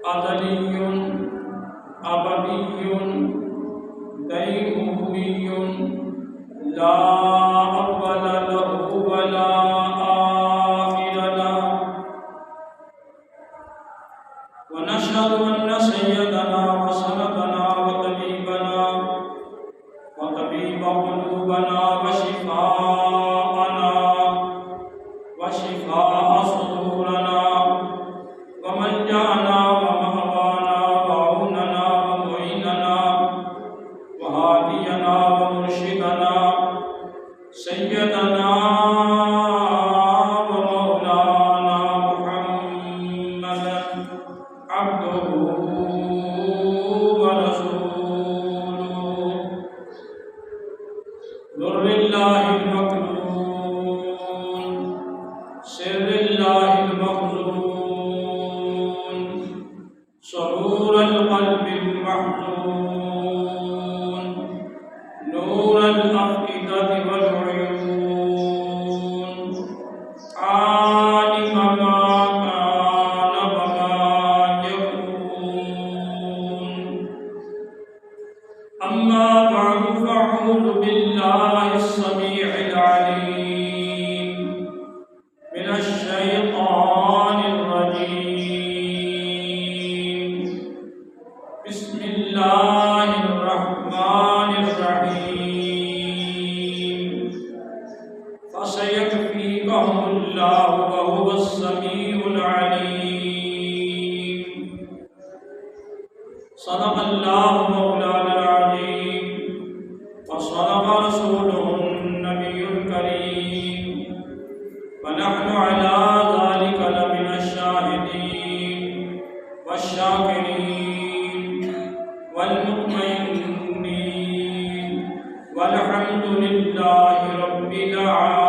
أزلي أبدي ديمومي لا أول له ولا آخر له ونشهد أن سيدنا وسندنا وطبيبنا وطبيب قلوبنا وشفاءنا وشفاء صدورنا وملجأنا ومأوانا وعوننا ومعيننا وهادينا ومرشدنا سيدنا ومولانا محمدا عبده ورسوله در الله المكنون سر الله المخزون سرور القلب المحزون نور الأفئدة والعيون عالم ما كان وما يكون أما بعد فأعوذ بالله السميع العليم من الشيطان الرجيم بسم الله الرحمن الرحيم فسيكفيكهم الله وهو السميع العليم صدق الله مولانا العظيم وصدق رسوله النبي الكريم ونحن على ذلك لمن الشاهدين والشاكرين والمطمئنين والحمد لله رب العالمين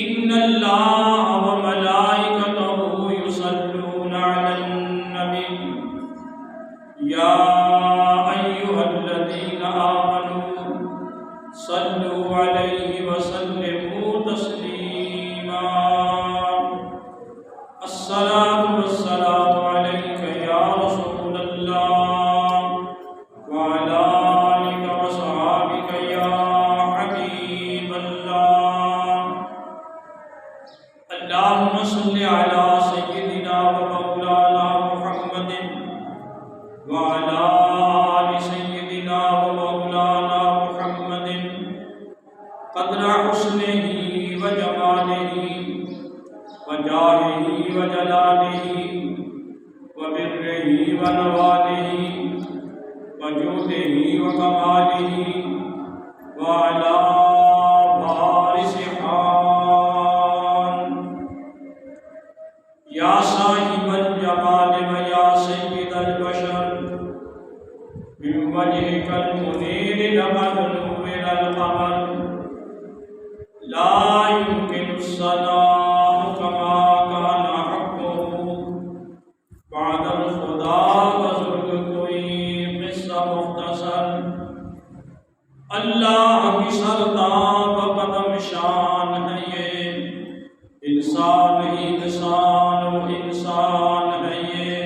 إن الله وملائكته يصلون على النبي يا أيها الذين آمنوا صلوا عليه وسلموا تسليما الصلاة والسلام عليك يا رسول الله وعلى آلك وصحابك يا حبيب الله اللهم صل على سيدنا ومولانا محمد وعلى آل سيدنا ومولانا محمد قدر حسنه وجماله وجاهه وجلاله وبره ونواله وجوده وكماله وعلى وارث حال يا صاحب الجمال ويا سيد البشر من وجهك المنير لقد نور القمر لا يمكن الصلاة كما كان حقه بعد الخدا بزرگ کوئی قصہ مختصر اللہ کی سرداب قدم شان ہے یہ انسان ہی انسان و انسان ہے یہ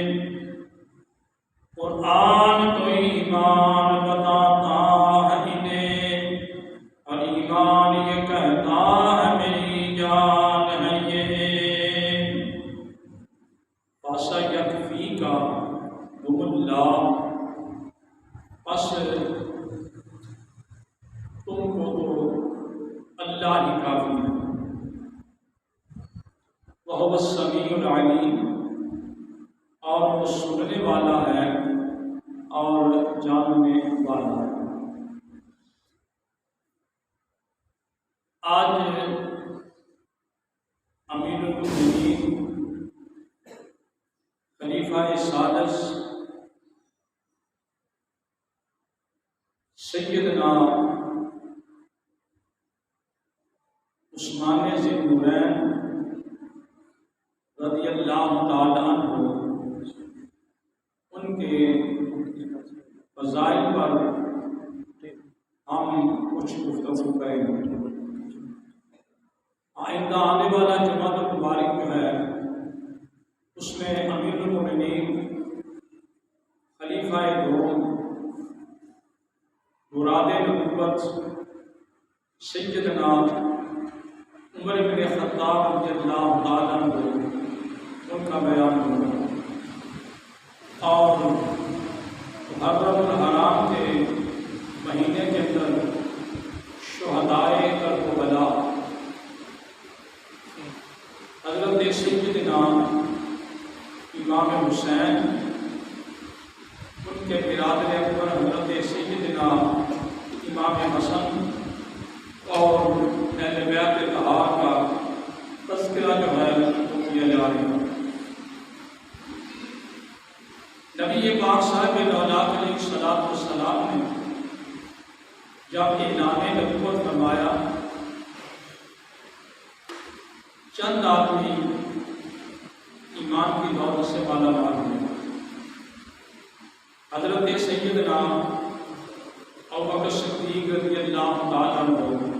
قرآن تو ایمان بتاتا ہے انہیں اور ایمان یہ کہتا ہے میری جان ہے یہ فَسَيَكْفِيكَهُمُ اللَّهُ پس تم کو تو اللہ ہی کافی ہے وَهُوَ السَّمِيعُ الْعَلِيمُ اور وہ سننے والا ہے اور جاننے والا ہے آج امیر المؤمنین خلیفہ سادس سیدنا عثمان ذی النورین رضی اللہ تعالی عنہ ان کے فضائل پر ہم کچھ گفتگو کریں گے۔ آئندہ آنے والا جمعۃ المبارک جو ہے اس میں امیر المومنین خلیفہ دوم مراد نبوت سیدنا عمر بن خطاب رضی اللہ تعالیٰ عنہ ان کا بیان ہوگا، اور محرم الحرام کے مہینے کے اندر شہدائے کربلا حضرت سیدنا امام حسین، ان کے برادر اکبر حضرت سیدنا امام حسن اور اہل بیت طہار کا تذکرہ جو ہے وہ کیا جا رہا ہے۔ نبی پاک صاحب اولاد علیہ الصلوۃ والسلام نے جب اعلان نبوت فرمایا، چند آدمی ایمان کی دولت سے مالا مال ہوئے۔ حضرت سیدنا ابوبکر صدیق رضی اللہ تعالیٰ عنہ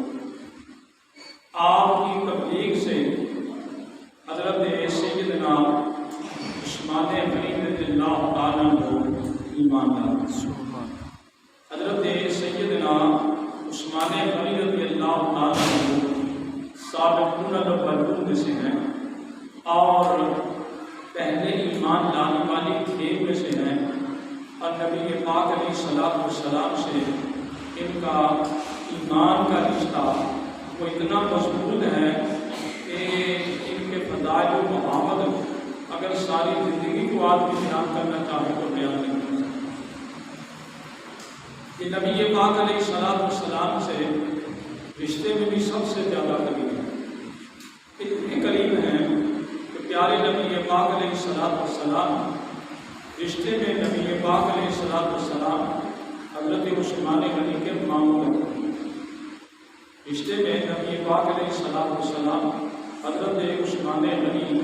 آپ کی تبلیغ سے حضرت سیدنا عثمان غنی رضی اللہ تعالیٰ عنہ ایمان لائے۔ حضرت سیدنا عثمان غنی رضی اللہ تعالیٰ عنہ سابقون الاولون میں سے ہیں اور پہلے ایمان لانے والی کھیل میں سے ہیں، اور نبی پاک علیہ الصلوۃ والسلام سے ان کا ایمان کا رشتہ وہ اتنا مضبوط ہے کہ ان کے فضائل و محمد اگر ساری زندگی کو آدمی بیان کرنا چاہے تو بیان نہیں کر سکتا۔ کہ نبی پاک علیہ الصلوۃ والسلام سے رشتے میں بھی سب سے زیادہ قریب ہیں، اتنے قریب ہیں کہ پیارے نبی پاک علیہ الصلوۃ والسلام رشتے میں نبی پاک علیہ الصلوۃ والسلام حضرت عثمان غنی کے ماموں لگتے ہیں۔ رشتے میں نبی پاک علیہ الصلوۃ والسلام حضرت عثمان غنی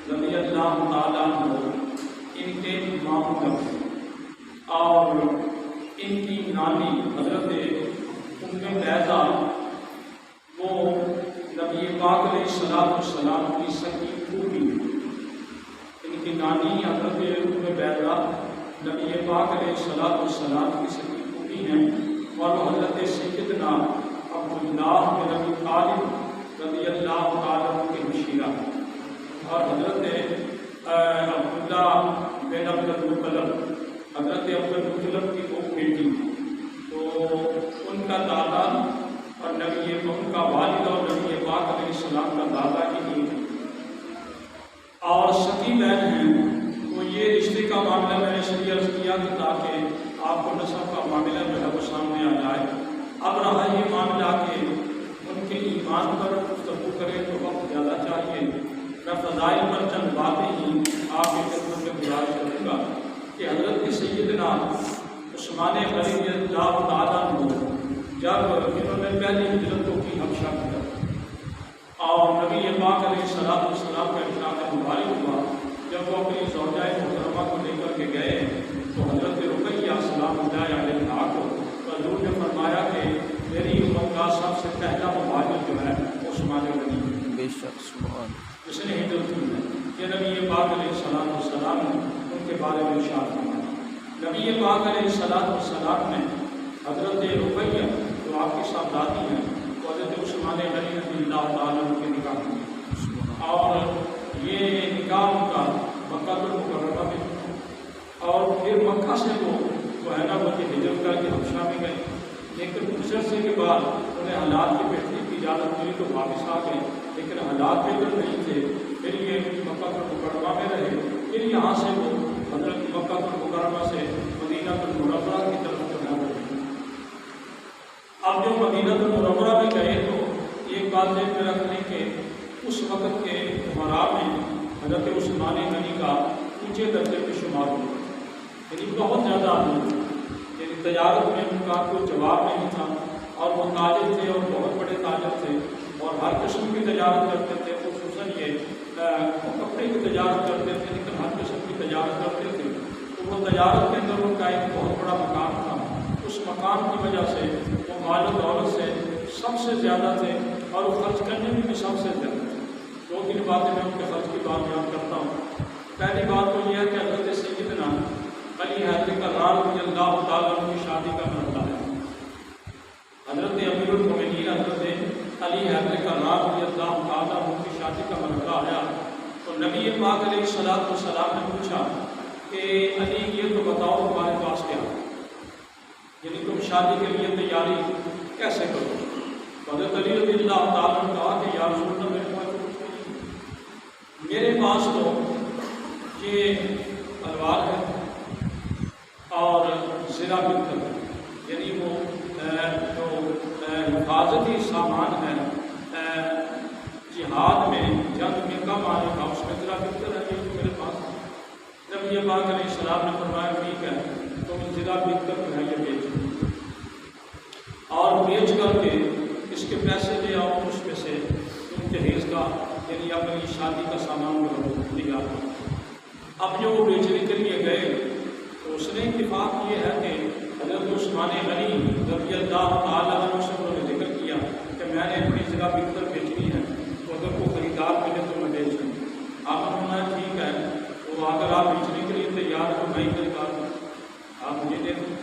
رضی اللہ تعالیٰ عنہ ان کے ماموں لگتے ہیں، اور ان کی نانی حضرت ام بیضہ وہ نبی پاک علیہ الصلوۃ والسلام کی سکی پھوپھی، ان کی نانی حضرت ام بیضہ نبی پاک علیہ الصلوۃ والسلام کی سکی پھوپھی ہیں، اور وہ حضرت سیدنا عبداللہ بن ابی طالب رضی اللہ تعالیٰ عنہ کے مشیرہ، اور حضرت عبداللہ بن عبد المطلب حضرت عبد المطلب کی وہ بیٹی، تو ان کا دادا اور نبی ان کا والد اور نبی پاک علیہ السلام کا دادا کی ایک اور سکی بہن ہیں۔ تو یہ رشتے کا معاملہ میں نے اس لیے عرض کیا کہ تاکہ آپ کو نسب کا معاملہ جو ہے وہ سامنے آ جائے۔ اب رہا یہ معاملہ کہ ان کے ایمان پر گفتگو کریں تو وقت زیادہ چاہیے، میں فضائل پر چند باتیں ہی آپ کی خدمت میں گزارش کروں گا کہ حضرت سیدنا عثمان غنی رضی اللہ تعالیٰ عنہ جب انہوں نے پہلی ہجرتوں کی حبشہ کیا اور نبی پاک علیہ الصلوۃ والسلام کا ارشاد مبارک ہوا، جب وہ اپنی زوجہ محترمہ کو لے کر کے گئے تو حضرت رقیہ سلام اللہ علیہا کو حضور نے فرمایا کہ میری امت کا سب سے پہلا مہاجر جو ہے عثمان غنی ہے، بے شک سبحان جس نے ہجرت کی ہے۔ یہ نبی پاک علیہ الصلوۃ والسلام نے ان کے بارے میں ارشاد فرمایا۔ نبی پاک علیہ الصلوۃ والسلام نے حضرت رقیہ جو آپ کی صاحبزادی ہیں وہ حضرت عثمان غنی رضی اللہ تعالیٰ عنہ کے نکاح کی، اور یہ نکاح ان کا مکہ المکرمہ میں، اور پھر مکہ سے وہ ہے نا وہ ہجرت کر کے حبشہ میں گئے، لیکن کچھ عرصے کے بعد انہیں حالات کی بہتری کی اجازت ملی تو واپس آ گئے، لیکن حالات بہتر نہیں تھے، پھر یہ مکہ المکرمہ میں رہے، پھر یہاں سے وہ حضرت مکہ المکرمہ سے مدینہ المنورہ کی طرف چلا گئے۔ اب جو مدینہ المنورہ میں گئے تو ایک بات ذہن میں رکھ لیں کہ اس وقت کے عمراء میں حضرت عثمان غنی کا اونچے درجے پہ شمار ہوا، یعنی بہت زیادہ آدمی، یعنی تجارت میں ان کا کوئی جواب نہیں تھا، اور وہ تاجر تھے اور بہت بڑے تاجر تھے، اور ہر قسم کی تجارت کرتے تھے، خصوصاً یہ کپڑے کی تجارت کرتے تھے، لیکن ہر قسم کی تجارت کرتے تھے، تو وہ تجارت کے اندر ان کا ایک بہت بڑا مقام تھا۔ اس مقام کی وجہ سے وہ مال و دولت سے سب سے زیادہ تھے، اور وہ خرچ کرنے میں بھی سب سے زیادہ تھے. 2-3 باتیں میں ان کے خرچ کی بات بیان کرتا ہوں. پہلی بات تو یہ ہے کہ حضرت سیدنا علی حیدر کرار رضی اللہ تعالیٰ عنہ کی شادی کا مرحلہ ہے. حضرت امیر المومنین حضرت علی حیدر کرار رضی اللہ تعالیٰ عنہ کی شادی کا مرحلہ آیا تو نبی پاک علیہ السلام نے پوچھا کہ علی یہ تو بتاؤ تمہارے پاس کیا ہے، یعنی تم شادی کے لیے تیاری کیسے کرو؟ حضرت علی رضی اللہ تعالیٰ نے کہا کہ یا رسول اللہ میرے پاس کچھ نہیں، میرے پاس تو یہ تلوار ہے اور زرہ بکر ہے، یعنی وہ جو حفاظتی سامان ہے جہاد میں جنگ میں کم آنے کا، اس میں زرہ بکر ہے یہ میرے پاس ہے. جب یہ پاک علیہ السلام نے فرمایا ٹھیک ہے تو زرہ بکر جو ہے یہ بیچ اور بیچ کر کے اس کے پیسے لے آؤ، اس میں سے تم جہیز کا یعنی اپنی شادی کا سامان دیا. اب جو وہ بیچنے کے لیے گئے تو اس نے اتفاق یہ ہے کہ حضرت عثمان غنی رضی اللہ تعالیٰ عنہ سے انہوں نے ذکر کیا کہ میں نے اپنی زرہ بکر بیچنی ہے تو اگر کوئی خریدار ملے تو میں بیچ دوں. آپ نے فرمایا ٹھیک ہے تو اگر آپ بیچنے کے لیے تیار ہو میں ہی خریدار ہوں، آپ مجھے دے دیں.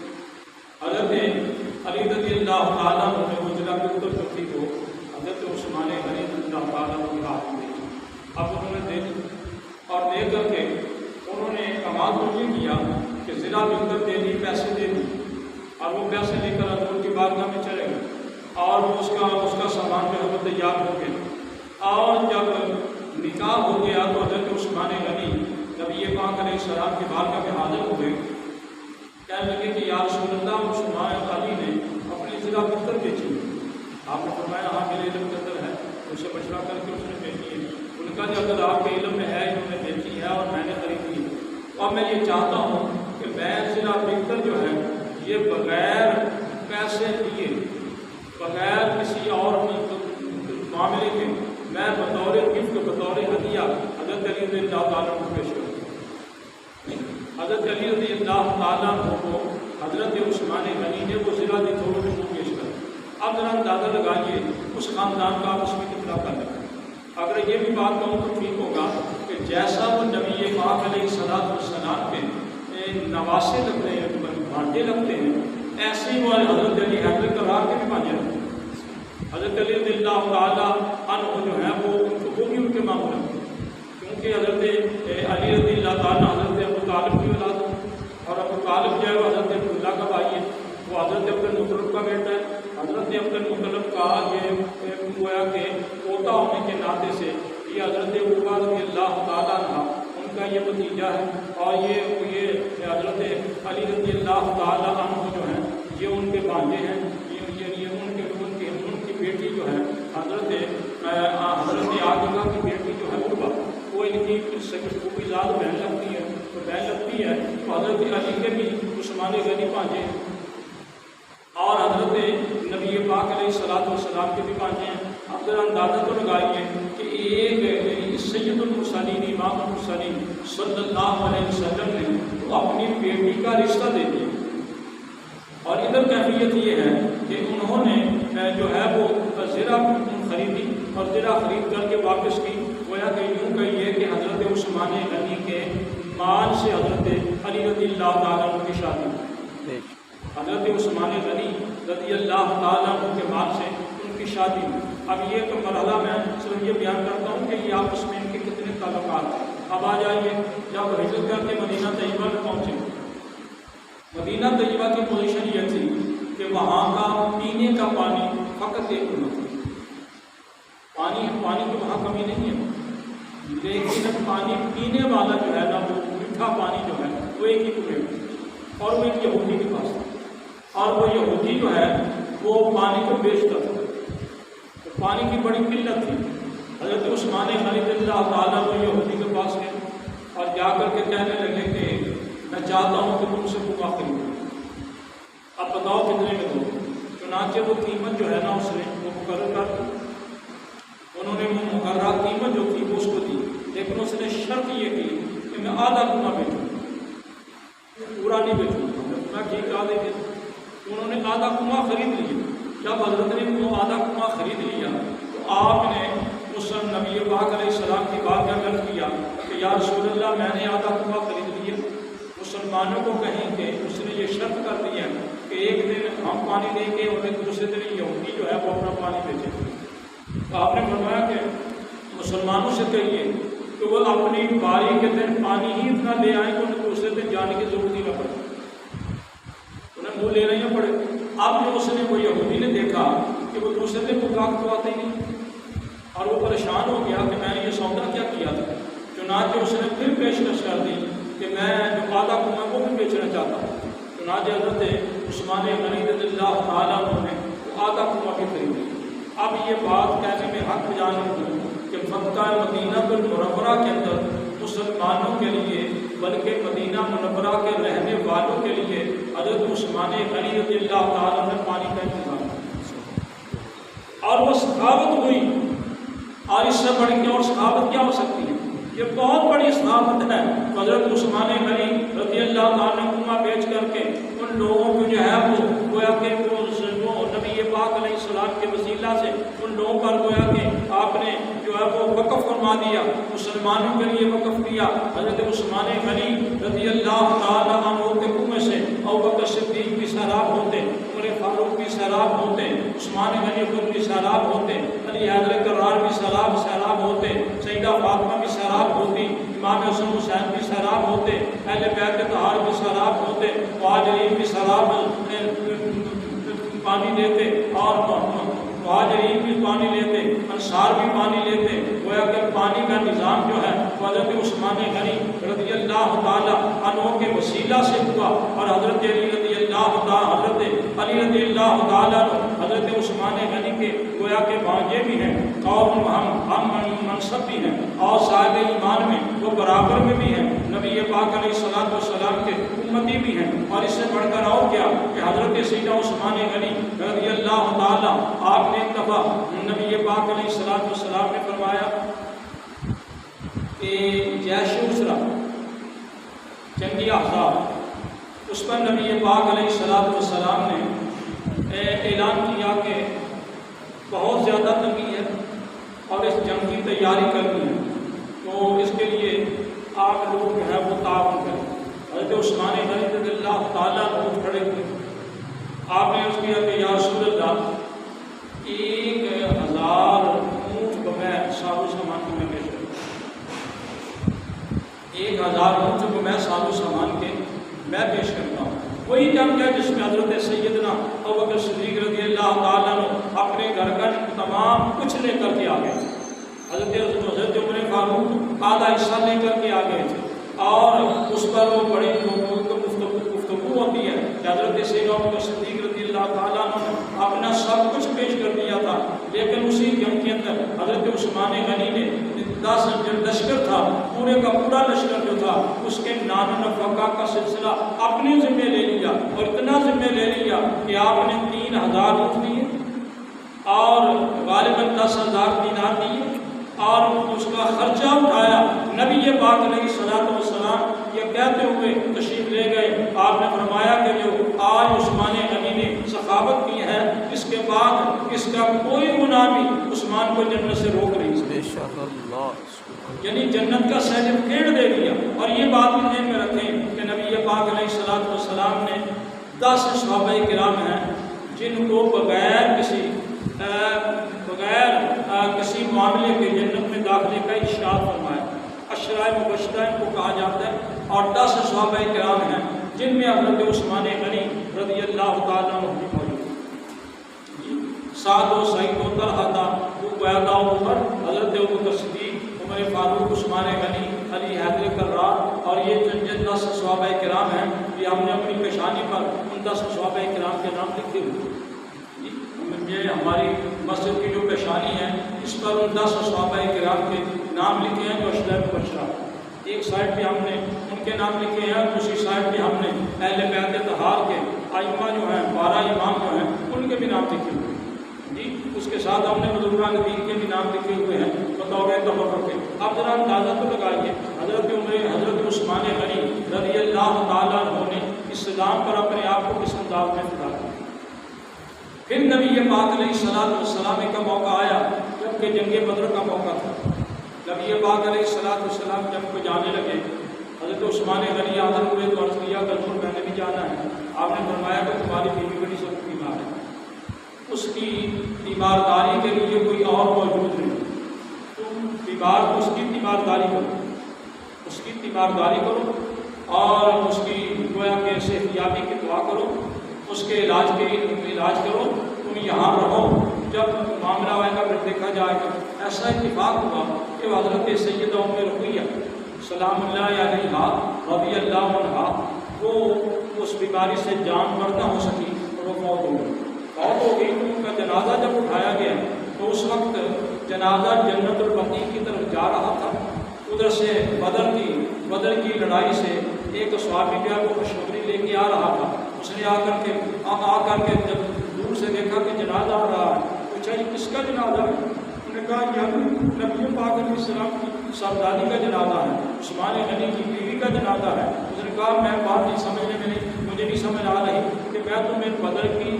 حضرت علی رضی اللہ تعالیٰ عنہ نے وہ زرہ بکر جو تھی وہ حضرت عثمان غنی رضی اللہ تعالیٰ عنہ کے ہاتھ میں دی. اب انہوں نے دے دی اور دے کر کے انہوں نے کمال تو یہ کیا کہ زرہ بکر دے دی، پیسے دے دی اور وہ پیسے لے کر حضور کی بارگاہ میں چلے گئے اور اس کا سامان جو ہے وہ تیار ہو گیا. اور جب نکاح ہو گیا تو حضرت عثمان غنی نبی پاک علیہ السلام کی بارگاہ میں حاضر ہوئے، کہنے لگے کہ یا رسول اللہ عثمان غنی نے اپنی زرہ بکر بیچی. آپ نے فرمایا ہاں میرے علم کے اندر ہے، اس سے مشورہ کر کے اس نے بیچی ہے. ان کا جو اگر آپ کے علم میں ہے انہوں نے بیچی ہے اور میں نے خریدی ہے. اور میں یہ چاہتا ہوں کہ میں زرہ بکر جو ہے یہ بغیر پیسے دیے، بغیر کسی اور معاملے کے میں بطور گفٹ بطور ہدیہ حضرت علی رضی اللہ تعالیٰ کو پیش کروں. حضرت علی رضی اللہ تعالیٰ کو حضرت عثمان غنی نے وہ زرہ دی تھوڑے کو پیش کر. اب ذرا اندازہ لگائیے اس خاندان کا اس میں کتنا کر لگا. اگر یہ بھی بات کہوں تو ٹھیک ہوگا کہ جیسا وہ نبی پاک علیہ السلام کے نواسے لگتے ہیں، بھانجے لگتے ہیں، ایسے ہی وہ حضرت علی حیدر کرار کے بھی بھانجے لگتے ہیں. حضرت علی رضی اللہ تعالیٰ عنہ جو ہیں وہ بھی ان کے ماموں لگتے ہیں، کیونکہ حضرت علی رضی اللہ تعالیٰ حضرت ابو طالب کی اولاد اور ابو طالب جو ہے وہ حضرت عبداللہ کا بھائی ہے، وہ حضرت عبد المطلب کا بیٹا ہے. حضرت عبد المطلب کا یہ گویا کہ پوتا ہونے کے ناطے سے یہ حضرت عقبہ رضی اللہ تعالیٰ عنہ ان کا یہ بھتیجا ہے اور یہ حضرت علی رضی اللہ تعالیٰ عنہ جو ہیں یہ ان کے بھانجے ہیں. یہ ان کی بیٹی جو ہے حضرت عاقبہ کی بیٹی جو ہے عقبہ وہ ان کی کوئی ذات بہن لگتی ہے، تو بہن لگتی ہے تو حضرت علی کے بھی عثمان غنی بھانجے ہیں اور حضرت نبی پاک علیہ السلام کے بھی بھانجے ہیں. اب ذرا اندازہ تو لگائیے کہ ایک سید المرسلین امام المرسلین صلی اللہ علیہ وسلم نے اپنی بیٹی کا رشتہ دے دیا اور ادھر کیفیت یہ ہے کہ انہوں نے جو ہے وہ زرہ خریدی اور زرہ خرید کر کے واپس کی. گویا کہ یوں کہیے کہ حضرت عثمان غنی کے مال سے حضرت علی رضی اللہ تعالیٰ عنہ کی شادی ہوئی. حضرت عثمان غنی رضی اللہ تعالیٰ عنہ کے مال سے ان کی شادی ہوئی. اب یہ تو مرحلہ میں صرف یہ بیان کرتا ہوں کہ یہ آپس میں ان کے کتنے تعلقات ہیں. اب آ جائیے جب ہجرت کر کے مدینہ طیبہ میں پہنچے، مدینہ طیبہ کی پوزیشن یہ تھی کہ وہاں کا پینے کا پانی فقط ایک کنواں تھا. پانی تو وہاں کمی نہیں ہے، لیکن پانی پینے والا جو ہے نا وہ میٹھا پانی جو ہے وہ ایک ہی کنویں میں اور وہ ایک یہودی کے پاس تھا اور وہ یہودی جو ہے وہ پانی کو بیچتا تھا. تو پانی کی بڑی قلت تھی. حضرت عثمان غنی رضی اللہ تعالیٰ وہ یہودی کے پاس گئے اور جا کر کے کہنے لگے کہ میں چاہتا ہوں کہ تم سے کنواں خریدوں، اب بتاؤ کتنے میں دو. چنانچہ وہ قیمت جو ہے نا اس نے وہ مقرر کر دی. انہوں نے وہ مقررہ قیمت جو تھی وہ اس کو دی، لیکن اس نے شرط یہ کی کہ میں آدھا کنواں بیچوں، پورا نہیں بیچوں گا. ٹھیک آدھے دے. انہوں نے آدھا کنواں خرید لیا. جب حضرت نے وہ آدھا کنواں خرید لیا تو آپ نے نبی پاک علیہ السلام کی بات کا عرض کیا کہ یا رسول اللہ میں نے آدھا کنواں خرید لیا، مسلمانوں کو کہیں کہ اس نے یہ شرط کر دی ہے کہ ایک دن ہم پانی دیں گے اور دوسرے دن یہودی جو ہے وہ اپنا پانی بیچے گے۔ تو آپ نے فرمایا کہ مسلمانوں سے کہیے کہ وہ اپنی باری کے دن پانی ہی اتنا لے آئیں کہ انہیں دوسرے دن جانے کی ضرورت ہی نہ پڑے، انہیں منہ لینا ہی نہ پڑے۔ اب جو اس نے وہ یہودی نے دیکھا کہ وہ دوسرے دن کو گاہک تو آتے ہی نہیں اور وہ پریشان ہو گیا کہ میں نے یہ سودا کیا کیا تھا، چنانچہ اس نے پھر پیشکش کر دی کہ میں جو آدھا کنواں وہ بھی بیچنا چاہتا ہوں۔ چنانچہ حضرت عثمان غنی رضی اللہ تعالیٰ عنہ نے آدھا کنواں بھی خرید لیا۔ اب یہ بات کہنے میں حق جان ہوں کہ مکہ مدینہ المنورہ کے اندر مسلمانوں کے لیے بلکہ مدینہ منورہ کے رہنے والوں کے لیے حضرت عثمان غنی رضی اللہ تعالیٰ نے پانی کا انتظام کیا اور وہ سخاوت ہوئی۔ اور اس سے بڑھ کے اور سخاوت کیا ہو سکتی ہے؟ یہ بہت بڑی سخاوت ہے۔ حضرت عثمان غنی رضی اللہ تعالیٰ نے کنواں بیچ کر کے ان لوگوں کو جو ہے وہ گویا کہ وہ نبی پاک علیہ السلام کے وسیلہ سے ان لوگوں پر گویا کہ آپ نے جو ہے وہ وقف فرما دیا، مسلمانوں کے لیے وقف کیا۔ حضرت عثمان غنی رضی اللہ تعالیٰ عنہ کے کنویں سے ابوبکر صدیق بھی سیراب ہوتے، عمر فاروق بھی سیراب ہوتے، عثمان غنی خود بھی سیراب ہوتے، علی حیدر کرار بھی سیراب ہوتے، سیدہ فاطمہ بھی سیراب ہوتی، امام حسن حسین بھی سیراب ہوتے، اہل بیت طہار بھی سیراب ہوتے، مہاجرین بھی سیراب پانی لیتے اور مہاجرین بھی پانی لیتے، انصار بھی پانی لیتے۔ گویا کہ پانی کا نظام جو ہے حضرت عثمان غنی رضی اللہ تعالیٰ عنہ کے وسیلہ سے ہوا اور حضرت علی رضی اللہ تعالیٰ حضرت عثمان غنی کے گویا کے بھانجے بھی ہیں اور ہم منصب بھی ہیں اور صاحب ایمان میں وہ برابر میں بھی ہیں، نبی پاک علیہ السلام کے امتی بھی ہیں۔ اور اس سے بڑھ کر اور کیا کہ حضرت سیدنا عثمان غنی رضی اللہ تعالیٰ آپ نے ایک دفعہ نبی پاک علیہ السلام نے فرمایا کہ جیش اسرا جنگی احزاب اس پر نبی پاک علیہ السلام نے اعلان کیا کہ بہت زیادہ تنگی ہے اور اس جنگ کی تیاری کرنی ہے، تو اس کے لیے آپ لوگ جو ہے وہ تعاون کریں۔ حضرت عثمان غنی رضی اللہ تعالیٰ اٹھ کھڑے ہوئے، آپ نے اس کیا کہ یا رسول اللہ 1000 اونٹ کو میں ساز و سامان کی میں پیش کرتا ہوں، 1000 اونٹ کو میں ساز و سامان کے میں پیش کرتا ہوں۔ وہی جنگ ہے جس میں حضرت سیدنا ابوبکر صدیق رضی اللہ تعالیٰ عنہ اپنے گھر کا تمام کچھ لے کر کے آ گئے تھے، حضرت عمر فاروق آدھا حصہ لے کر کے آ گئے تھے اور اس پر وہ بڑی گفتگو ہوتی ہے کہ حضرت سیدنا ابوبکر صدیق رضی اللہ تعالیٰ عنہ نے اپنا سب کچھ پیش کر دیا تھا، لیکن اسی جنگ کے اندر حضرت عثمان غنی نے 10 جو لشکر تھا پورے کا پورا لشکر جو تھا اس کے نان و نفقہ کا سلسلہ اپنے ذمہ لے لیا اور اتنا ذمہ لے لیا کہ آپ نے 3000 اونٹ دیے اور غالباً 10,000 دینار دیے اور اس کا خرچہ اٹھایا۔ نبی پاک علیہ السلام یہ کہتے ہوئے تشریف لے گئے، آپ نے فرمایا کہ جو آج عثمان غنی نے سخاوت کی ہے اس کے بعد اس کا کوئی گناہ بھی عثمان کو جنت سے روک نہیں سکتا، یعنی جنت کا سرٹیفکیٹ دے دیا۔ اور یہ بات بھی ذہن میں رکھیں کہ نبی پاک علیہ السلام نے 10 صحابہ کرام ہیں جن کو بغیر کسی معاملے کے جنت میں داخلے کا ارشاد فرمایا، عشرہ مبشرہ کو کہا جاتا ہے، اور 10 صحابہ کرام ہیں جن میں حضرت عثمان غنی رضی اللہ تعالیٰ عنہ موجود ہیں۔ سعد و سعید و طلحہ ابو عبیدہ عمر، حضرت ابوبکر صدیق، عمر فاروق، عثمان غنی، علی حیدر کرار، اور یہ جن 10 صحابہ کرام ہیں یہ ہم نے اپنی پیشانی پر ان 10 صحابہ کرام کے نام لکھے ہوئے۔ یہ ہماری مسجد کی جو پیشانی ہے اس پر ان 10 صحابہ کرام کے نام لکھے ہیں جو عشرہ مبشرہ، ایک سائڈ پہ ہم نے ان کے نام لکھے ہیں، دوسری سائڈ پہ ہم نے اہل بیت طہار کے ائمہ جو ہیں 12 امام جو ہیں ان کے بھی نام لکھے ہوئے ہیں جی۔ اس کے ساتھ ہم نے بزرگان دین کے بھی نام لکھے ہوئے ہیں بطور تبرک کے۔ اب ذرا اندازہ تو لگائیے حضرت عثمان غنی رضی اللہ تعالیٰ عنہ نے اسلام پر اپنے آپ کو کس انداز میں فدا کیا۔ پھر نبی پاک علیہ السلام کا موقع آیا جب چونکہ جنگ بدر کا موقع تھا، نبی پاک علیہ السلام جب کو جانے لگے، حضرت عثمان غنی حاضر ہوئے تو عرض کیا کہ حضور میں نے بھی جانا ہے۔ آپ نے فرمایا کہ تمہاری بیوی بڑی سخت بیمار ہے، اس کی تیمارداری کے لیے کوئی اور موجود نہیں، تم بیمار اس کی تیمارداری کرو، اس کی تیمارداری کرو اور اس کی گویا کہ صحتیابی کی دعا کرو، اس کے علاج کرو، تم یہاں رہو، جب معاملہ آئے گا پھر دیکھا جائے گا۔ ایسا اتفاق ہوا کہ حضرت سیدہ ام رقیہ سلام اللہ علیہا رضی اللہ عنہا وہ اس بیماری سے جان بر نہ ہو سکی اور وہ فوت ہو گئی۔ تو ان کا جنازہ جب اٹھایا گیا تو اس وقت جنازہ جنت البقیع کی طرف جا رہا تھا، ادھر سے بدر کی لڑائی سے ایک صحابی جو ہے وہ خوشخبری لے کے آ رہا تھا، اس نے آ کر کے جب دور سے دیکھا کہ جنازہ آ رہا ہے، پوچھا یہ کس کا جنازہ ہے؟ انہوں نے کہا یہ نبی پاک علیہ السلام کی صاحبزادی کا جنازہ ہے، عثمان غنی کی بیوی کا جنازہ ہے۔ اس نے کہا میں بات نہیں سمجھنے میں مجھے نہیں سمجھ آ رہی کہ میں تمہیں بدر کی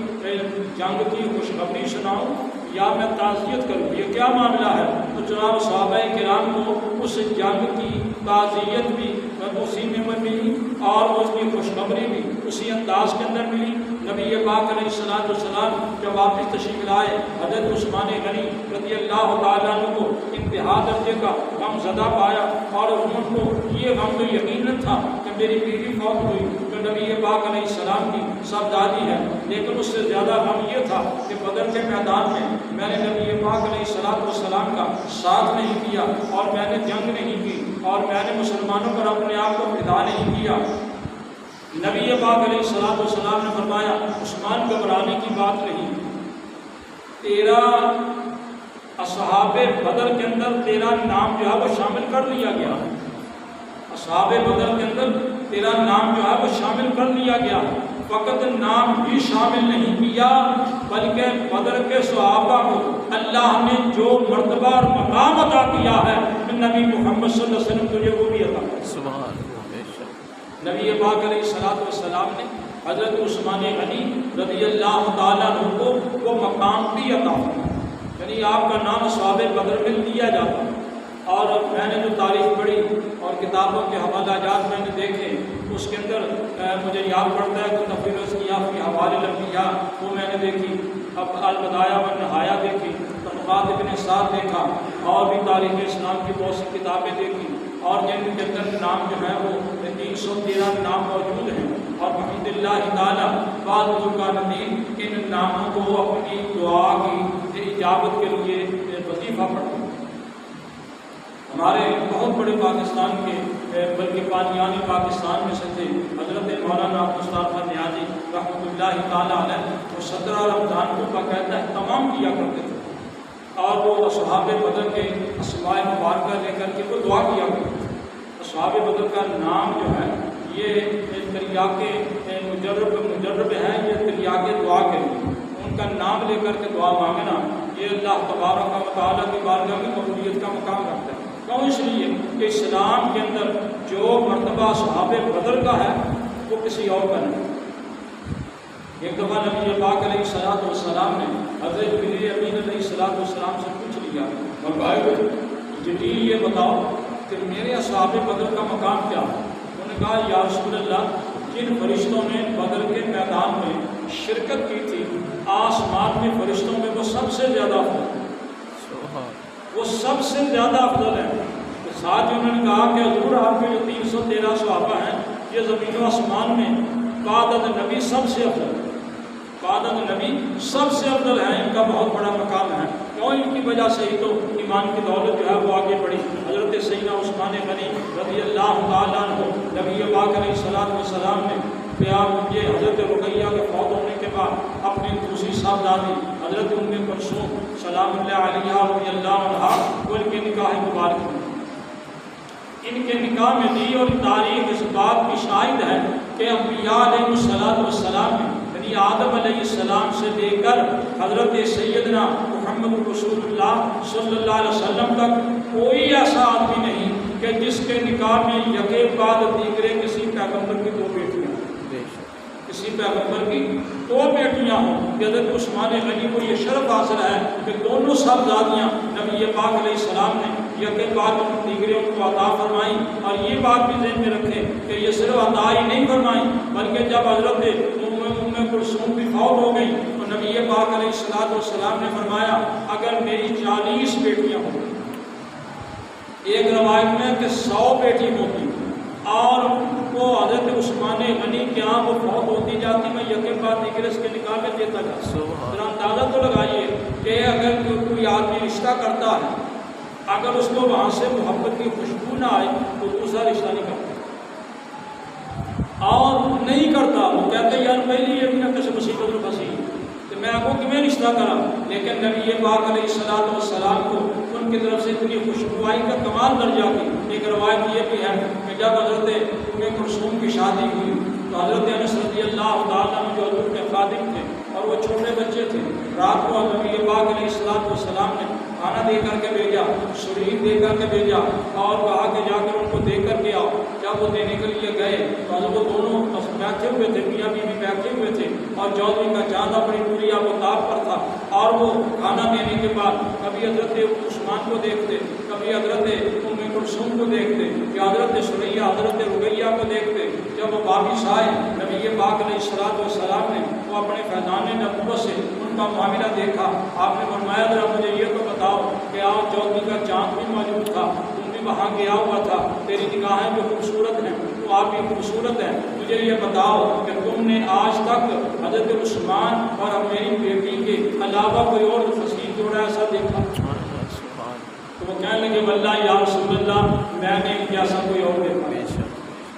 جنگ کی خوشخبری سناؤں یا میں تعزیت کروں، یہ کیا معاملہ ہے؟ تو چنانچہ صحابہ کرام کو اس جنگ کی تعزیت بھی اسی میں ملی اور اس کی خوشخبری بھی اسی انداز کے اندر ملی۔ نبی پاک علیہ السلام جب واپس تشریف لائے، حضرت عثمان غنی رضی اللہ تعالیٰ عنہ کو انتہا درجے کا غم زدہ پایا اور ان کو یہ غم تو یقیناً تھا کہ میری بیوی فوت ہوئی جو نبی پاک علیہ السلام کی صاحبزادی ہے، لیکن اس سے زیادہ غم یہ تھا کہ بدر کے میدان میں نے نبی پاک علیہ السلام کا ساتھ نہیں کیا اور میں نے جنگ نہیں کی اور میں نے مسلمانوں پر اپنے آپ کو فدا نہیں کیا۔ نبی پاک علیہ السلام نے فرمایا عثمان گھبرانے کی بات نہیں، تیرا اصحاب بدر کے اندر تیرا نام جو ہے وہ شامل کر لیا گیا، اصحاب بدر کے اندر تیرا نام جو ہے وہ شامل کر لیا گیا، فقط نام بھی شامل نہیں کیا بلکہ بدر کے صحابہ کو اللہ نے جو مرتبہ اور مقام عطا کیا ہے نبی محمد صلی اللہ علیہ وسلم تجھے وہ بھی عطا کیا۔ سبحان اللہ۔ نبی پاک علیہ السلام نے حضرت عثمان غنی رضی اللہ تعالیٰ عنہ کو وہ مقام بھی عطا کیا، یعنی آپ کا نام اصحاب بدر میں لیا جاتا۔ اور میں نے جو تاریخ پڑھی اور کتابوں کے حوالہ جات میں نے دیکھے اس کے اندر مجھے یاد پڑتا ہے کہ تفریح الاسقیاء فی حوالے الانبیاء وہ میں نے دیکھی، اب البدایہ والنہایہ دیکھی، طبقات ابن سعد دیکھا اور بھی تاریخ اسلام کی بہت سی کتابیں دیکھی اور جن کے اندر نام جو ہے وہ 313 نام موجود ہیں اور بحمد اللہ تعالیٰ بعض بزرگان دین ان ناموں کو اپنی دعا کی اجابت کے لیے وظیفہ پڑھتے ہیں۔ ہمارے بہت بڑے پاکستان کے بلکہ پانیانی پاکستان میں سے تھے حضرت مولانا مصطفیٰ نیازی رحمۃ اللہ تعالیٰ علیہ، وہ 17 رمضان کو باقاعدہ اہتمام کیا کرتے تھے اور وہ اصحاب بدر کے اسماء مبارکہ لے کر کے وہ دعا کیا کرتے تھے۔ اصحاب بدر کا نام جو ہے یہ تریاق مجرب ہے، یہ تریاق دعا کے لیے ان کا نام لے کر کے دعا مانگنا یہ اللہ تبارک و تعالیٰ کی بارگاہ میں قبولیت کا مقام رکھتا ہے۔ کیوں؟ اس لیے کہ اسلام کے اندر جو مرتبہ صحاب بدر کا ہے وہ کسی اور کا نہیں۔ ایک دفعہ نبی پاک علیہ السلام نے حضرت جبریل امین علیہ السلام سے پوچھ لیا اور بھائی جبریل یہ بتاؤ کہ میرے اصحاب بدر کا مقام کیا ہے؟ انہوں نے کہا یا رسول اللہ، جن فرشتوں نے بدر کے میدان میں شرکت کی تھی آسمان میں فرشتوں میں وہ سب سے زیادہ افضل، وہ سب سے زیادہ افضل ہے۔ ساتھ ہی انہوں نے کہا کہ حضور آپ کے جو 313 صحابہ ہیں یہ زمین و آسمان میں بعد نبی سب سے افضل، بعد نبی سب سے افضل ہے، ان کا بہت بڑا مقام ہے۔ کیوں؟ ان کی وجہ سے ہی تو ایمان کی دولت جو ہے وہ آگے بڑھی۔ حضرت سیدنا عثمان غنی رضی اللہ تعالیٰ عنہ نبی پاک علیہ السلام نے یہ حضرت رقیہ کے فوت ہونے کے بعد اپنی دوسری صاحبزادی حضرت ام کلثوم سلام اللہ علیہا رضی اللہ عنہا کو ان کے نکاح مبارک میں ان کے نکاح میں دی، اور تاریخ اس بات کی شاہد ہے کہ انبیاء علیہ السلام نے یعنی آدم علیہ السلام سے لے کر حضرت سیدنا محمد رسول اللہ صلی اللہ علیہ وسلم تک کوئی ایسا آدمی نہیں کہ جس کے نکاح میں یکے بعد دیگرے کسی پیغمبر کی دو بیٹیاں، کسی پیغمبر کی دو بیٹیاں ہوں۔ حضرت عثمان غنی کو یہ شرف حاصل ہے کہ دونوں صاحبزادیاں نبی پاک علیہ السلام نے یقین بات دیگروں کو عطا فرمائی، اور یہ بات بھی ذہن میں رکھیں کہ یہ صرف عطا ہی نہیں فرمائی بلکہ جب حضرت ام کلثوم بھی فوت ہو گئی تو نبی پاک علیہ السلام نے فرمایا اگر میری 40 بیٹیاں ہوں، ایک روایت میں کہ 100 بیٹی ہوتی اور وہ حضرت عثمان غنی کے یہاں وہ فوت ہوتی جاتی، میں یقین بات دیگر اس کے نکاح میں دیتا جاتا۔ ذرا اندازہ تو لگائیے کہ اگر کوئی آدمی رشتہ کرتا ہے، اگر اس کو وہاں سے محبت کی خوشبو نہ آئے تو دوسرا رشتہ نہیں کرتا، اور نہیں کرتا، وہ کہتے ہیں یار پہلی یہ بھی نہ کسی مصیبت میں پھنسی تو میں آپ کو کیوں رشتہ کرا، لیکن نبی پاک علیہ السلام کو ان کی طرف سے اتنی خوشبوائی کا کمال درجہ کی۔ ایک روایت یہ بھی ہے کہ جب حضرت ام کلثوم کی شادی ہوئی تو حضرت انس رضی اللہ تعالیٰ عنہ جو حضور کے خادم تھے اور وہ چھوٹے بچے تھے، رات کو نبی پاک علیہ السلام نے کھانا دے کر کے بھیجا، شریر دے کر کے بھیجا اور کہا کہ جا کر ان کو دے کر کے آؤ۔ جب وہ دینے کے لیے گئے تو وہ دونوں بیٹھے ہوئے تھے، میاں بیوی بیٹھے ہوئے تھے اور چودھری کا چاند اپنی پوری آفتاب پر تھا، اور وہ کھانا دینے کے بعد کبھی حضرت عثمان کو دیکھتے، کبھی حضرت ام کلثوم کو دیکھتے، یا حضرت سریہ حضرت رقیہ کو دیکھتے۔ جب وہ واپس آئے نبی پاک علیہ السلام نے وہ اپنے فیضان نبوت سے ان کا معاملہ دیکھا، آپ نے فرمایا ذرا مجھے یہ تو بتاؤ کہ آپ چودھری کا چاند بھی موجود تھا، تم بھی وہاں گیا ہوا تھا، تیری نگاہیں بھی خوبصورت ہیں، تو آپ بھی خوبصورت ہیں، مجھے یہ بتاؤ کہ تم نے آج تک حضرت عثمان اور میری بیٹی کے علاوہ کوئی اور فصیح جوڑا ایسا دیکھا؟ تو وہ کہنے لگے واللہ یا رسول اللہ میں نے جیسا کوئی اور دیکھا،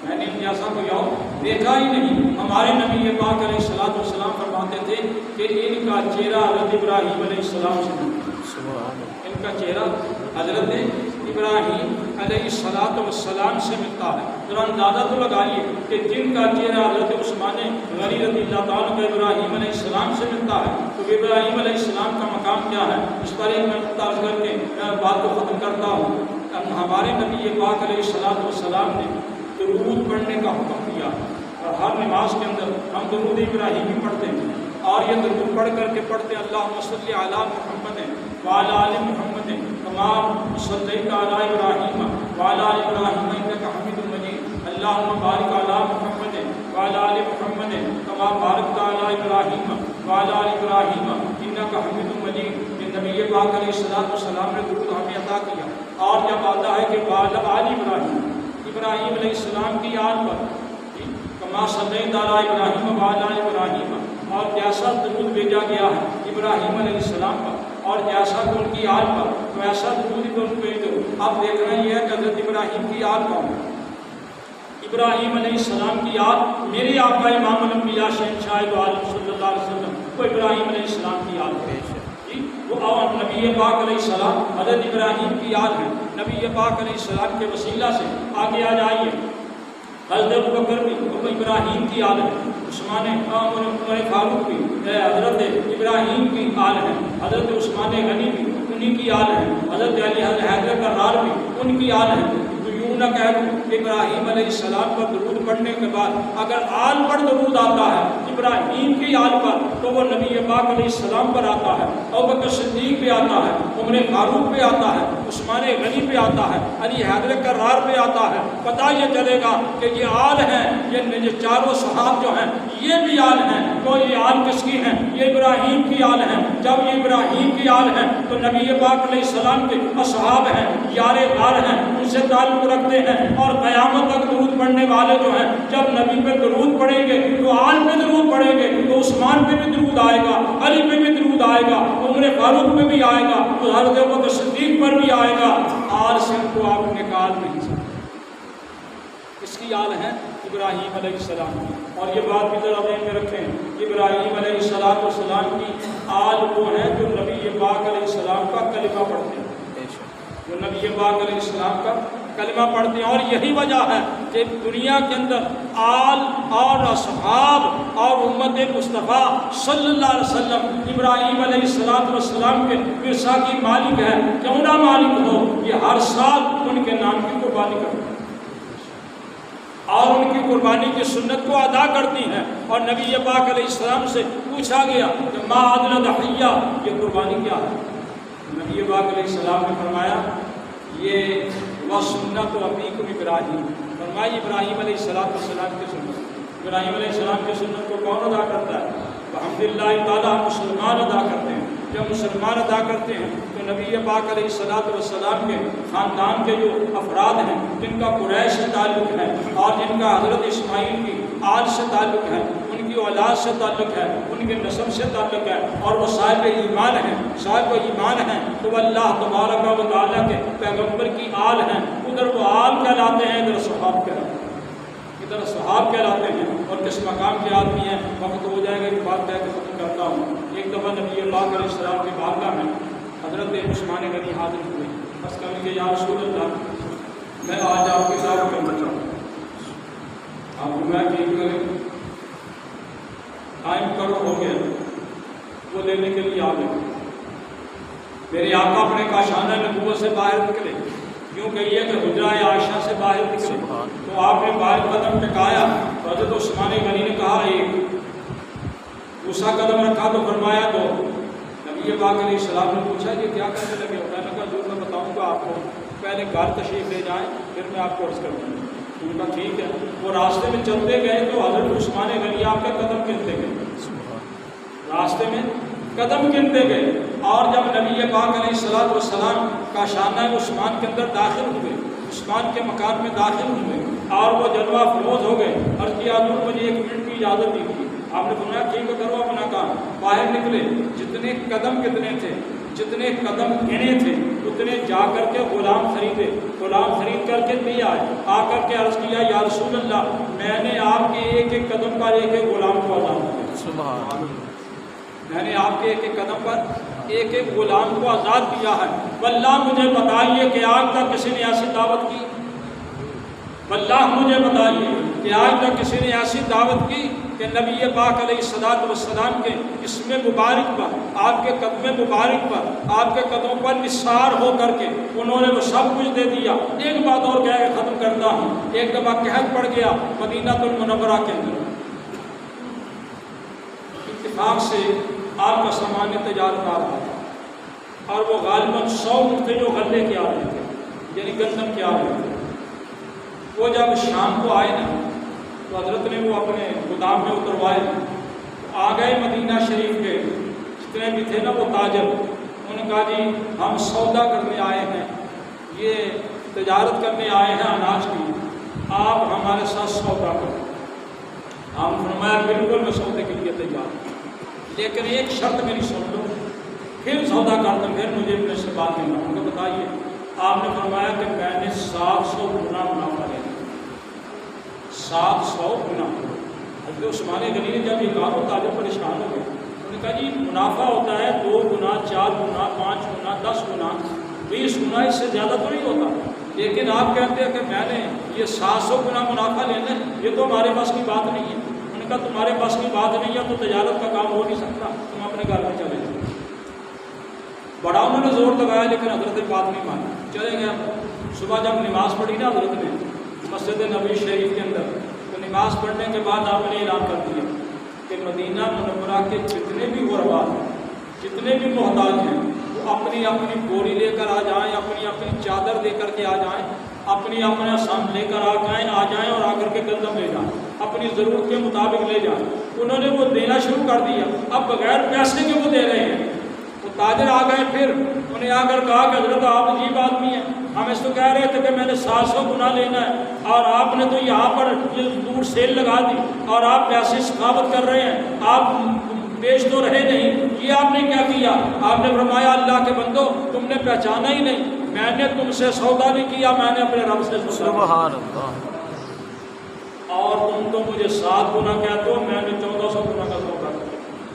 میں نے جیسا کوئی اور دیکھا ہی نہیں۔ ہمارے نبی پاک علیہ السلام فرماتے تھے کہ ان کا چہرہ حضرت ابراہیم علیہ السلام سے ملتا ہے، ان کا چہرہ حضرت ابراہیم علیہ السلام سے ملتا ہے۔ ذرا اندازہ تو لگائیے کہ جن کا چہرہ حضرت عثمان غنی رضی اللہ تعالیٰ کا ابراہیم علیہ السلام سے ملتا ہے تو ابراہیم علیہ السلام کا مقام کیا ہے، اس پر ایک میں تاز کر کے بات کو ختم کرتا ہوں۔ ہمارے نبی پاک علیہ السلام نے درود پڑھنے کا حکم دیا، اور ہر نماز کے اندر ہم درود ابراہیمی پڑھتے ہیں، اور یہ درود پڑھ کر کے پڑھتے ہیں اللہم صلی علی محمد وعلی آل محمد کما صلیت علی ابراہیم وعلی آل ابراہیم انک حمید مجید، اللہم بارک علی محمد وعلی آل محمد کما بارکت علی ابراہیم وعلی آل ابراہیم انک حمید مجید۔ یہ نبی پاک علیہ السلام نے درود ہمیں عطا کیا، اور جب آتا ہے کہ وعلی آل ابراہیم علیہ السلام کی آل پر کما صلیت علی ابراہیم وعلی آل ابراہیم، اور جیسا درود بھیجا گیا ہے ابراہیم علیہ السلام پر اور جیسا کہ ان کی آل پر، تو ایسا درود ہی ان بھیج دو۔ اب دیکھنا یہ ہے کہ حضرت ابراہیم کی آل کون ہے؟ ابراہیم علیہ السلام کی آل میرے آقا امام الانبیاء شہنشاہ دو عالم صلی اللہ علیہ وسلم وہ ابراہیم علیہ السلام کی آل ہے، وہ اور نبی پاک علیہ السلام حضرت ابراہیم کی آل ہے۔ نبی پاک علیہ السلام کے وسیلہ سے آگے آ جائیے، حضرت ابوبکر بھی وہ ابراہیم کی آل ہے، عثمان عمر فاروق بھی حضرت ابراہیم کی آل ہے، حضرت عثمان غنی بھی انہی کی آل ہے، حضرت علی حیدر کرار بھی ان کی آل ہے۔ تو یوں نہ کہہ دوں ابراہیم علیہ السلام پر درود پڑھنے کے بعد اگر آل پر درود آتا ہے ابراہیم کی آل پر تو وہ نبی پاک علیہ السلام پر آتا ہے، ابوبکر صدیق پہ آتا ہے، عمر فاروق پہ آتا ہے، عثمان غنی پہ آتا ہے، علی حیدر کرار پہ آتا ہے۔ پتہ یہ چلے گا کہ یہ آل ہیں، یہ چاروں صحاب جو ہیں یہ بھی آل ہیں، تو یہ آل کس کی ہیں؟ یہ ابراہیم کی آل ہیں۔ جب یہ ابراہیم کی آل ہیں تو نبی پاک علیہ السلام کے اصحاب ہیں، یار غار ہیں، ان سے تعلق رکھتے ہیں، اور قیامت تک درود پڑھنے والے جو ہیں جب نبی پہ درود پڑھیں گے تو آل پہ درود پڑھیں گے تو عثمان پہ بھی درود آئے گا، علی پہ بھی درود آئے گا، عمر فاروق پہ بھی آئے گا، تو حضرت ابوبکر صدیق پر بھی آئے گا۔ آل سے کو آپ نکال نہیں سکتے۔ اس کی آل ہے ابراہیم علیہ السلام، اور یہ بات بھی ذرا ذہن میں رکھیں، ابراہیم علیہ السلام کی آل وہ ہیں جو نبی پاک علیہ السلام کا کلمہ پڑھتے ہیں، جو نبی پاک علیہ السلام کا کلمہ پڑھتے ہیں۔ اور یہی وجہ ہے کہ دنیا کے اندر آل اور اصحاب اور امت مصطفیٰ صلی اللہ علیہ وسلم ابراہیم علیہ السلام کے ورثہ کی مالک ہے، کیوں نہ مالک ہو، یہ ہر سال ان کے نام کی قربانی کرتے ہیں اور ان کی قربانی کی سنت کو ادا کرتی ہیں۔ اور نبی پاک علیہ السلام سے پوچھا گیا کہ ما عدل ضحیہ، یہ قربانی کیا ہے؟ نبی پاک علیہ السلام نے فرمایا یہ وہ سنت و ابیکم ابراہیم، فرمایا ابراہیم علیہ السلام کی سنت۔ ابراہیم علیہ السلام کی سنت کو کون ادا کرتا ہے؟ الحمدللہ تعالیٰ مسلمان ادا کرتے ہیں۔ جب مسلمان ادا کرتے ہیں تو نبی پاک علیہ السلام کے خاندان کے جو افراد ہیں جن کا قریش سے تعلق ہے اور جن کا حضرت اسماعیل کی آل سے تعلق ہے، ان کی اولاد سے تعلق ہے، ان کے نسب سے تعلق ہے اور وہ صاحب ایمان ہیں تو وہ اللہ تبارک و تعالیٰ کے پیغمبر کی آل ہیں۔ ادھر وہ آل کہلاتے ہیں، ادھر صحاب کہلاتے ہیں۔ اور کس مقام کے آدمی ہیں، وقت ہو جائے گا ایک بات کہہ کے ختم کرتا ہوں۔ ایک دفعہ نبی پاک علیہ السلام کی بارگاہ میں حضرت عثمان غنی حاضر ہوئے، بس کہنے کہ یا رسول اللہ میں آج آپ کے ساتھ کرنا چاہتا ہوں، آپ میں ٹھیک کریں، ٹائم کرو ہو گیا، وہ لینے کے لیے آ گئے۔ میرے آقا اپنے کاشانہ نبوت سے باہر نکلے، یوں کہیے کہ حجرہ عائشہ سے باہر نکلے تو آپ نے باہر قدم ٹکایا تو حضرت عثمان غنی نے کہا ایک، دوسرا قدم رکھا تو فرمایا دو۔ نبی پاک علیہ السلام نے پوچھا کہ کیا کرنے لگے ہو؟ میں نے کہا جو میں بتاؤں گا آپ کو، پہلے گھر تشریف لے جائیں پھر میں آپ کو عرض کروں گا۔ ان کا ٹھیک ہے۔ وہ راستے میں چلتے گئے تو حضرت عثمان غنی آپ کے قدم گنتے گئے، راستے میں قدم گنتے گئے، اور جب نبی پاک علیہ السلام کا شانہ عثمان کے اندر داخل ہوئے، عثمان کے مکان میں داخل ہوئے اور وہ جلوہ افروز ہو گئے، عرض کیا حضور مجھے 1 منٹ کی اجازت دیجیے۔ آپ نے فرمایا ٹھیک ہے کرو اپنا کام۔ باہر نکلے، جتنے قدم گنے تھے اتنے جا کر کے غلام خریدے، غلام خرید کر کے لے آئے، آ کر کے عرض کیا یا رسول اللہ میں نے آپ کے ایک ایک قدم پر ایک ایک غلام کو آزاد کیا، سبحان اللہ، میں نے آپ کے ایک ایک قدم پر ایک ایک غلام کو آزاد کیا ہے۔ واللہ مجھے بتائیے کہ آج تک کسی نے ایسی دعوت کی، واللہ مجھے بتائیے کہ آج تک کسی نے ایسی دعوت کی کہ نبی پاک علیہ السلام کے اسم مبارک پر، آپ کے قدم مبارک پر، آپ کے قدموں پر نثار ہو کر کے انہوں نے وہ سب کچھ دے دیا۔ ایک بات اور کہہ کے ختم کرتا ہوں، ایک دفعہ قحط پڑ گیا مدینہ المنورہ کے اندر، اتفاق سے آپ کا سامان تجارت آ رہا تھا اور وہ غالباً 100 تھے جو غلے کے آ رہے تھے، یعنی گندم کے آ رہے تھے۔ وہ جب شام کو آئے نا تو حضرت نے وہ اپنے گودام میں اتروائے، آ گئے مدینہ شریف کے جتنے بھی تھے نا وہ تاجر، انہوں نے کہا جی ہم سودا کرنے آئے ہیں، یہ تجارت کرنے آئے ہیں اناج کی، آپ ہمارے ساتھ سودا کریں۔ ہم فرمایا بالکل میں سودے کے لیے تیار ہوں، لیکن ایک شرط میری سن لو، پھر سودا کرتا ہوں، پھر مجھے اپنے سے بات نہیں کروں گا۔ بتائیے۔ آپ نے فرمایا کہ میں نے 700 گنا منافع لیا، 700 گنا۔ حضرت عثمان غنی نے جب یہ کہا تو تاجر پریشان ہو گئے، انہوں نے کہا جی منافع ہوتا ہے 2 گنا، 4 گنا، 5 گنا، 10 گنا، 20 گنا، اس سے زیادہ تو نہیں ہوتا، لیکن آپ کہتے ہیں کہ میں نے یہ 700 گنا منافع لینا ہے، یہ تو ہمارے پاس کی بات نہیں ہے۔ انہوں نے کہا تمہارے پاس کی بات نہیں ہے تو تجارت کا کام ہو نہیں سکتا، تم اپنے گھر میں چلے جاؤ۔ بڑا انہوں نے زور لگایا لیکن حضرت نے بات نہیں مانی، چلے گئے۔ صبح جب نماز پڑھی نا حضرت نے مسجد نبوی شریف کے اندر، تو نماز پڑھنے کے بعد آپ نے اعلان کر دیا کہ مدینہ منورہ کے جتنے بھی غربا ہیں، جتنے بھی محتاج ہیں، وہ اپنی اپنی بوری لے کر آ جائیں، اپنی اپنی چادر دے کر کے آ جائیں، اپنا سام لے کر آ جائیں اور آ کر کے گندم لے جائیں، اپنی ضرورت کے مطابق لے جائیں۔ انہوں نے وہ دینا شروع کر دیا، اب بغیر پیسے کے وہ دے رہے ہیں۔ وہ تاجر آ گئے، پھر انہیں آ کر کہا کہ حضرت آپ عجیب آدمی ہیں، ہم اس تو کہہ رہے تھے کہ میں نے 700 گنا لینا ہے اور آپ نے تو یہاں پر دور سیل لگا دی اور آپ پیسے سخاوت کر رہے ہیں، آپ بیچ تو رہے نہیں، یہ آپ نے کیا کیا؟ آپ نے فرمایا اللہ کے بندو تم نے پہچانا ہی نہیں، میں نے تم سے سودا نہیں کیا، میں نے اپنے رب سے سبحان اللہ، اور تم تو مجھے 7 گنا کہتے ہو، میں نے 1400 گنا کا سودا کیا۔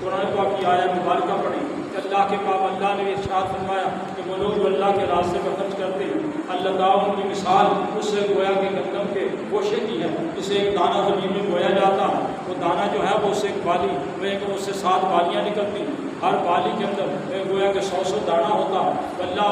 قرآن پاک کی آیت مبارکہ پڑھی، اللہ کے پاک اللہ نے ارشاد فرمایا کہ وہ لوگ جو اللہ کے راستے میں خرچ کرتے ہیں، اللہ تعالیٰ ان کی مثال اس سے گویا کہ گندم کے گوشے کی ہے، اسے ایک دانہ زمین میں بویا جاتا ہے، وہ دانہ جو ہے وہ اس سے ایک بالی، وہ اس سے 7 بالیاں نکلتی ہیں، ہر بالی کے اندر گویا کہ 100 دانہ ہوتا ہے۔ اللہ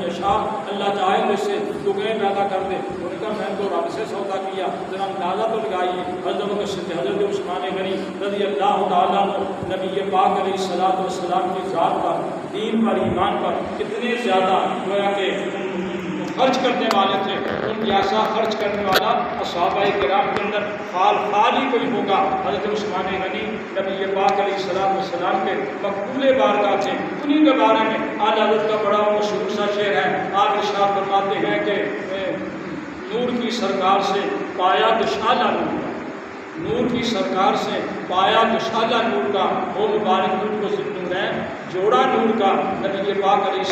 یشاء، اللہ چاہے تو اس سے دگنے پیدا کر دے۔ انہوں نے کہا میں تو رب سے سودا کیا، ذرا اندازہ تو لگائیے۔ حضرت عثمان غنی رضی اللہ تعالیٰ عنہ نبی پاک علیہ الصلوۃ والسلام کی ذات پر، دین پر، ایمان پر کتنے زیادہ گویا کہ خرچ کرنے والے تھے۔ ان جیسا خرچ کرنے والا صحابہ کرام کے اندر خال ہی کوئی ہوگا۔ حضرت عثمان غنی نبی پاک علیہ السلام والسلام کے مقبول بارگاہ تھے۔ انہیں کے بارے میں اعلیٰ حضرت کا بڑا مشہور سا شعر ہے۔ آپ ارشاد فرماتے ہیں کہ نور کی سرکار سے پایا دشالہ نور کا، نور کی سرکار سے پایا دشالہ نور کا، وہ مبارک نور کو ذکر ہے جوڑا نور کا۔ نبی پاک علیہ